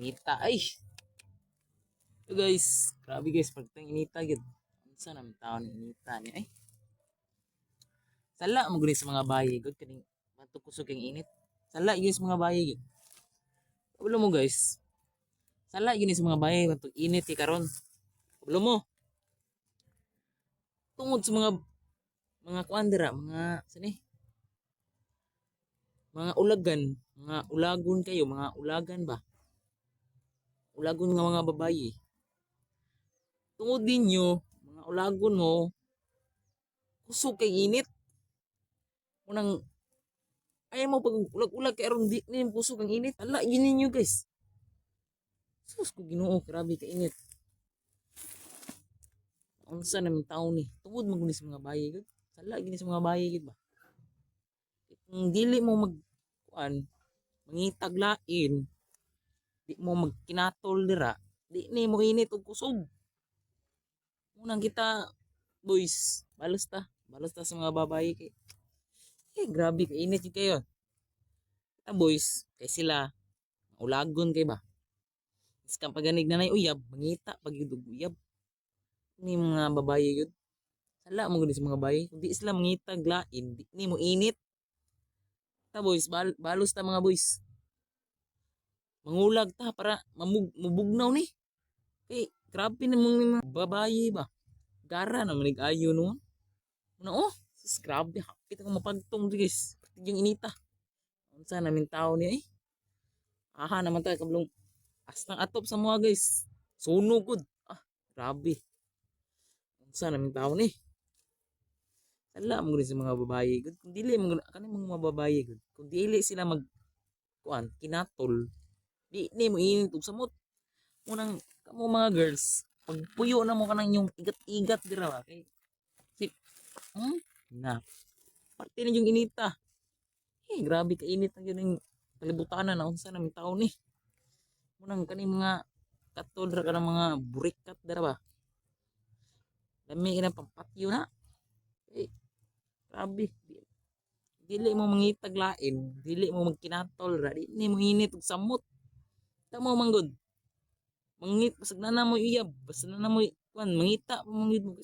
Inita ay. So guys, grabe guys pag tang inita gid. Unsa naman taon ni inita ni ay. Sala mo gani sa mga bayi gud kaning matukusog ang init. Sala guys mga bayi gid. Ulo mo guys. Sala gini sa mga bayi matug init karon. Ulo mo. Tungod sa mga kuandira, mga sini. Mga ulagan, mga ulagon kayo, mga ulagan ba? Ulagon nga mga babayi. Tungod ninyo, mga ulagon mo, kusog kay init. Unang ayaw mo pag ulag-ulag kay aron di nin kusog ang init. Ala gini ninyo guys. Sus ko Ginoo, grabe ka init. Unsa naman taon ni? Tungod mo guni sa mga bayi gud. Sala gini sa mga bayi gud ba? Kung dili mo mangitag lain, di mo magkinatol dira, di ni mo init og kusog. Unang kita boys, balos ta sa mga babae kay grabe ka init yun kayo. Kita boys, kay sila ulagon kay ba. Iskan paganig na uyab, mangita pag yun og uyab. Ni mga babae yun. Sala mo gud sa mga babae, kung di sila mangitag lain, di ni mo init. Ta boys, balos ta mga boys. Mangulag ta para mabugnaw ni. Kay grabe na mga babae ba. Gara na manig ayo no. Ano sus grabe hapit ako mapagtong guys. Yung inita. Unsa namin tao ni Aha naman tayo kablong astang atop sa mga guys. Sunog gud. Grabe. Unsa namin tao ni. Sala mo sa mga babae gud. Kung dili mo kanang mga babae gud. Kung dili sila kinatol, di ni mo init og samot. Unang kamo mga girls, pag puyo na mo kanang yung igat-igat dira ba kay na parte na yung inita. Grabe ka init na yun yung kalibutan na unsa na may taon ni. Unang kaning mga katol ra kanang mga burikat dira ba. Dami ina pampatyo na. Grabe. Dili mo mangitag lain, dili mo magkinatol ra, di ni mo init og samot. Tamo manggod. Mangit basag na mo iyab, basta na mo mangita mangit mo